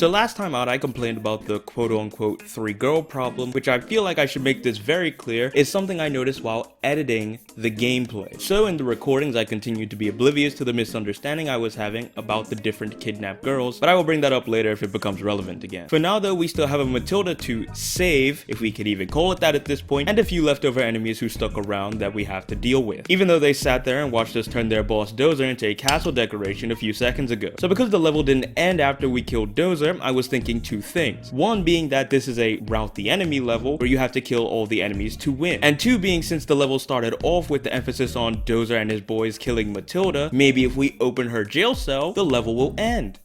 So last time out I complained about the quote-unquote 3-girl problem, which I feel like I should make this very clear is something I noticed while editing the gameplay. So in the recordings I continued to be oblivious to the misunderstanding I was having about the different kidnapped girls, but I will bring that up later if it becomes relevant again. For now though, we still have a Matilda to save, if we could even call it that at this point, and a few leftover enemies who stuck around that we have to deal with, even though they sat there and watched us turn their boss Dozer into a castle decoration a few seconds ago. So because the level didn't end after we killed Dozer, I was thinking two things. One being that this is a route the enemy level where you have to kill all the enemies to win, and two being since the level started off with the emphasis on Dozer and his boys killing Matilda, maybe if we open her jail cell, the level will end.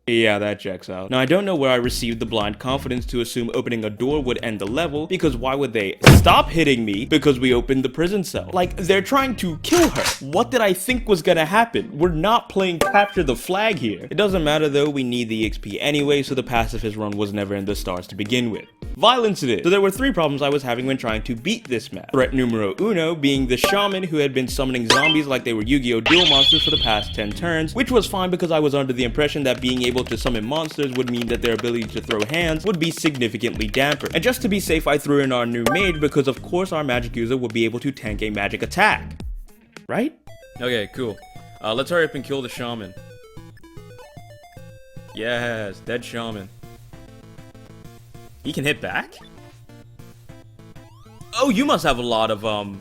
Yeah, that checks out. Now, I don't know where I received the blind confidence to assume opening a door would end the level, because why would they? Stop hitting me because we opened the prison cell. Like, they're trying to kill her. What did I think was gonna happen? We're not playing capture the flag here. It doesn't matter though, we need the XP anyway, so the pacifist run was never in the stars to begin with. Violence it is. So there were 3 problems I was having when trying to beat this map. Threat numero uno being the Shaman, who had been summoning zombies like they were Yu-Gi-Oh! Duel monsters for the past 10 turns, which was fine because I was under the impression that being able to summon monsters would mean that their ability to throw hands would be significantly dampened. And just to be safe, I threw in our new mage because of course our magic user would be able to tank a magic attack. Right? Okay, cool. Let's hurry up and kill the Shaman. Yes, dead Shaman. He can hit back? Oh, you must have a lot of, Oh,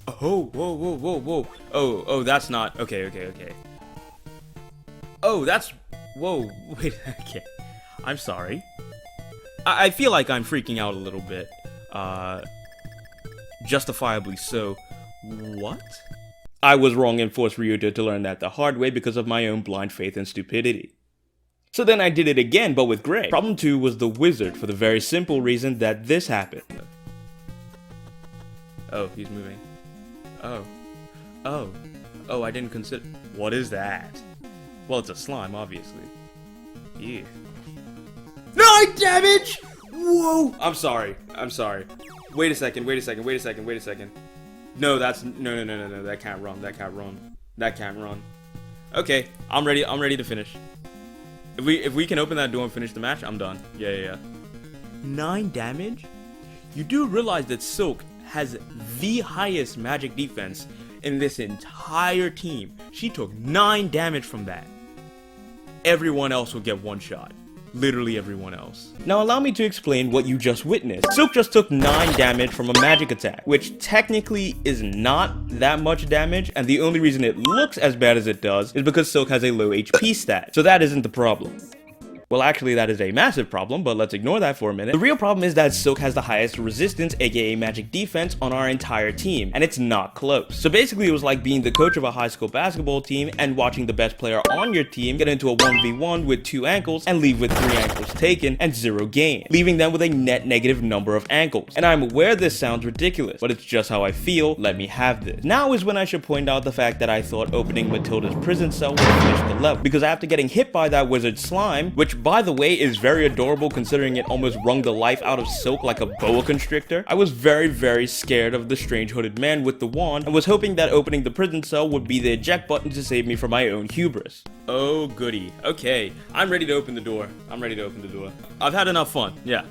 whoa. Oh, that's not, okay. Oh, that's, whoa, wait, okay. I'm sorry. I feel like I'm freaking out a little bit. Justifiably so. What? I was wrong and forced Ryuta to learn that the hard way because of my own blind faith and stupidity. So then I did it again, but with Gray. Problem 2 was the wizard, for the very simple reason that this happened. Oh, he's moving. Oh, I didn't consider. What is that? Well, it's a slime, obviously. Yeah. 9 damage! Whoa! I'm sorry. Wait a second. No, that's, no, that can't run. Okay, I'm ready to finish. If we can open that door and finish the match, I'm done. Yeah. 9 damage? You do realize that Silk has the highest magic defense in this entire team. She took 9 damage from that. Everyone else will get 1 shot. Literally everyone else. Now allow me to explain what you just witnessed. Silk just took 9 damage from a magic attack, which technically is not that much damage, and the only reason it looks as bad as it does is because Silk has a low HP stat, so that isn't the problem. Well, actually, that is a massive problem, but let's ignore that for a minute. The real problem is that Silk has the highest resistance, aka magic defense, on our entire team, and it's not close. So basically, it was like being the coach of a high school basketball team and watching the best player on your team get into a 1v1 with 2 ankles and leave with 3 ankles taken and 0 gain, leaving them with a net negative number of ankles. And I'm aware this sounds ridiculous, but it's just how I feel. Let me have this. Now is when I should point out the fact that I thought opening Matilda's prison cell would finish the level, because after getting hit by that wizard slime, which by the way is very adorable considering it almost wrung the life out of Silk like a boa constrictor, I was very scared of the strange hooded man with the wand and was hoping that opening the prison cell would be the eject button to save me from my own hubris. Oh goody. Okay, I'm ready to open the door. I've had enough fun, yeah.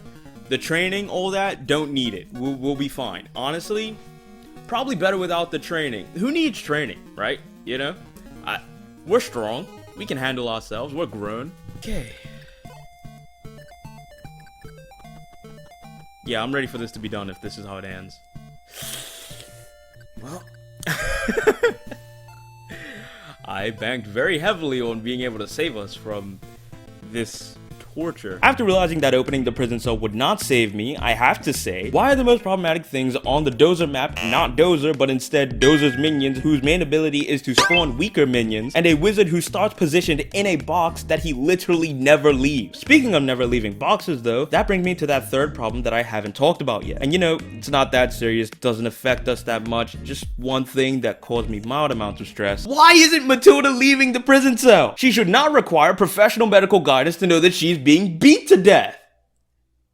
The training, all that, don't need it. We'll be fine. Honestly, probably better without the training. Who needs training, right? You know? We're strong. We can handle ourselves. We're grown. Okay. Yeah, I'm ready for this to be done if this is how it ends. Well, I banked very heavily on being able to save us from this torture. After realizing that opening the prison cell would not save me, I have to say, why are the most problematic things on the Dozer map not Dozer, but instead Dozer's minions, whose main ability is to spawn weaker minions, and a wizard who starts positioned in a box that he literally never leaves. Speaking of never leaving boxes though, that brings me to that third problem that I haven't talked about yet. And you know, it's not that serious, doesn't affect us that much, just one thing that caused me mild amounts of stress. Why isn't Matilda leaving the prison cell? She should not require professional medical guidance to know that she's being beat to death.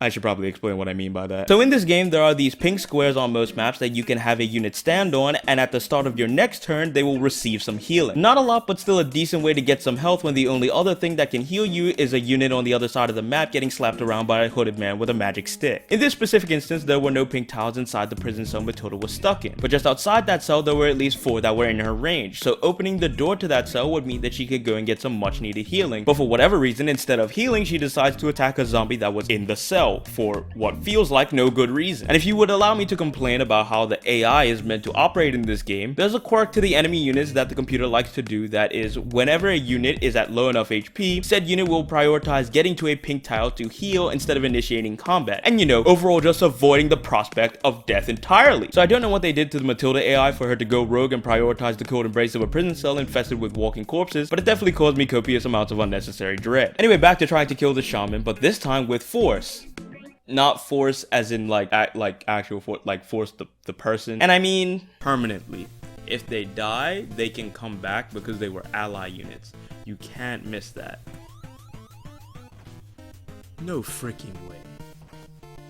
I should probably explain what I mean by that. So in this game, there are these pink squares on most maps that you can have a unit stand on, and at the start of your next turn, they will receive some healing. Not a lot, but still a decent way to get some health when the only other thing that can heal you is a unit on the other side of the map getting slapped around by a hooded man with a magic stick. In this specific instance, there were no pink tiles inside the prison cell Matilda was stuck in, but just outside that cell, there were at least 4 that were in her range, so opening the door to that cell would mean that she could go and get some much needed healing. But for whatever reason, instead of healing, she decides to attack a zombie that was in the cell for what feels like no good reason. And if you would allow me to complain about how the AI is meant to operate in this game, there's a quirk to the enemy units that the computer likes to do, that is, whenever a unit is at low enough HP, said unit will prioritize getting to a pink tile to heal instead of initiating combat, and you know, overall just avoiding the prospect of death entirely. So I don't know what they did to the Matilda AI for her to go rogue and prioritize the cold embrace of a prison cell infested with walking corpses, but it definitely caused me copious amounts of unnecessary dread. Anyway, back to trying to kill the shaman, but this time with force. Not force as in like actual force, like force the person. And I mean permanently. If they die, they can come back because they were ally units. You can't miss that. No freaking way.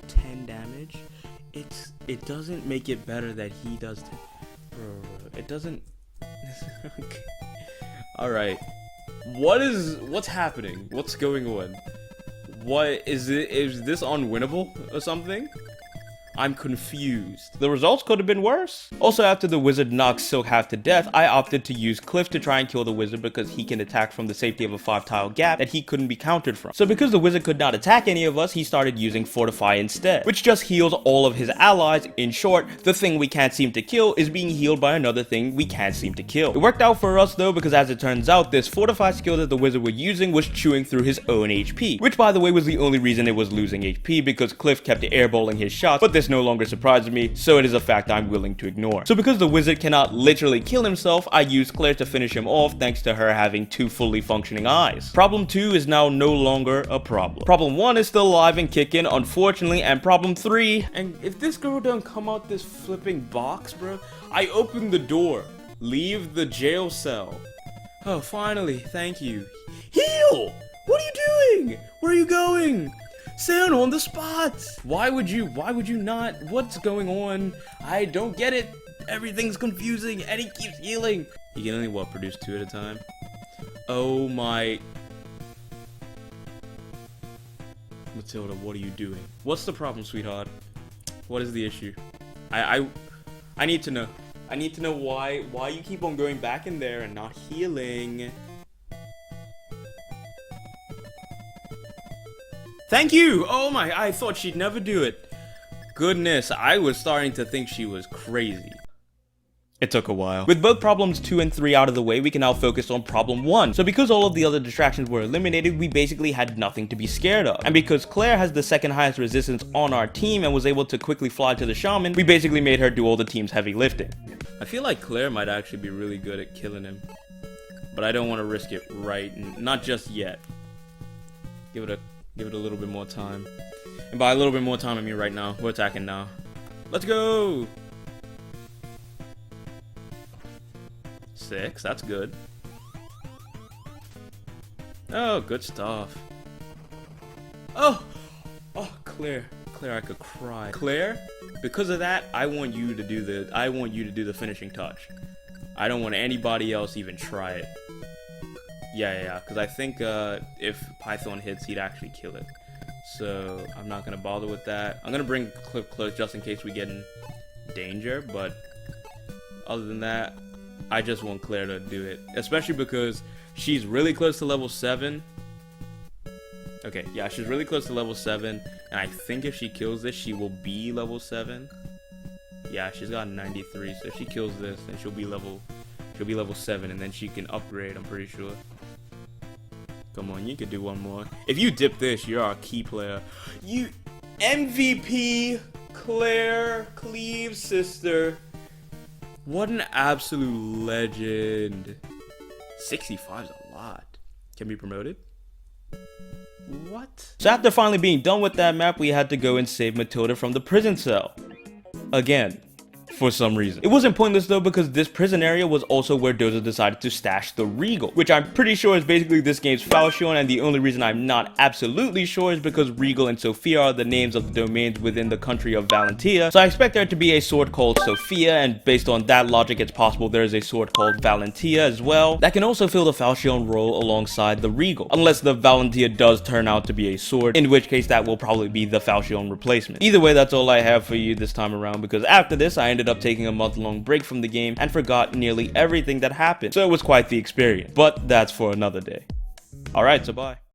10 damage? It doesn't make it better that he does it doesn't. Okay. Alright. What's happening? What's going on? What is it? Is this unwinnable or something? I'm confused. The results could have been worse. Also, after the wizard knocks Silk half to death, I opted to use Cliff to try and kill the wizard because he can attack from the safety of a 5-tile gap that he couldn't be countered from. So because the wizard could not attack any of us, he started using Fortify instead, which just heals all of his allies. In short, the thing we can't seem to kill is being healed by another thing we can't seem to kill. It worked out for us though, because as it turns out, this Fortify skill that the wizard was using was chewing through his own HP, which by the way was the only reason it was losing HP, because Cliff kept airballing his shots, but this no longer surprises me, so it is a fact I'm willing to ignore. So because the wizard cannot literally kill himself, I used Claire to finish him off thanks to her having 2 fully functioning eyes. Problem 2 is now no longer a problem. Problem 1 is still alive and kicking, unfortunately, and problem 3, and if this girl don't come out this flipping box, bro, I opened the door. Leave the jail cell. Oh, finally, thank you. Heal! What are you doing? Where are you going? Stand on the spot. Why would you not? What's going on? I don't get it. Everything's confusing and he keeps healing. You can only, produce 2 at a time? Oh my. Matilda, what are you doing? What's the problem, sweetheart? What is the issue? I need to know. I need to know why you keep on going back in there and not healing. Thank you! Oh my, I thought she'd never do it. Goodness, I was starting to think she was crazy. It took a while. With both problems 2 and 3 out of the way, we can now focus on problem 1. So because all of the other distractions were eliminated, we basically had nothing to be scared of. And because Claire has the 2nd highest resistance on our team and was able to quickly fly to the shaman, we basically made her do all the team's heavy lifting. I feel like Claire might actually be really good at killing him. But I don't want to risk it not just yet. Give it a little bit more time. And by a little bit more time, I mean right now. We're attacking now. Let's go! 6, that's good. Oh, good stuff. Oh, Claire, I could cry. Claire, because of that, I want you to do the finishing touch. I don't want anybody else even try it. Yeah, because I think if Python hits, he'd actually kill it. So I'm not gonna bother with that. I'm gonna bring Cliff close just in case we get in danger, but other than that, I just want Claire to do it, especially because she's really close to level 7. Okay, yeah, she's really close to level 7, and I think if she kills this, she will be level 7. Yeah, she's got 93, so if she kills this, then she'll be level 7, and then she can upgrade, I'm pretty sure. Come on, you could do one more. If you dip this, you're our key player. You MVP Claire Cleave's sister. What an absolute legend. 65 is a lot. Can be promoted? What? So after finally being done with that map, we had to go and save Matilda from the prison cell. Again. for some reason. It wasn't pointless though, because this prison area was also where Doza decided to stash the Regal, which I'm pretty sure is basically this game's Falchion, and the only reason I'm not absolutely sure is because Regal and Sophia are the names of the domains within the country of Valentia, so I expect there to be a sword called Sophia, and based on that logic, it's possible there is a sword called Valentia as well that can also fill the Falchion role alongside the Regal, unless the Valentia does turn out to be a sword, in which case that will probably be the Falchion replacement. Either way, that's all I have for you this time around, because after this I ended up taking a month-long break from the game and forgot nearly everything that happened, so it was quite the experience, but that's for another day. Alright, so bye.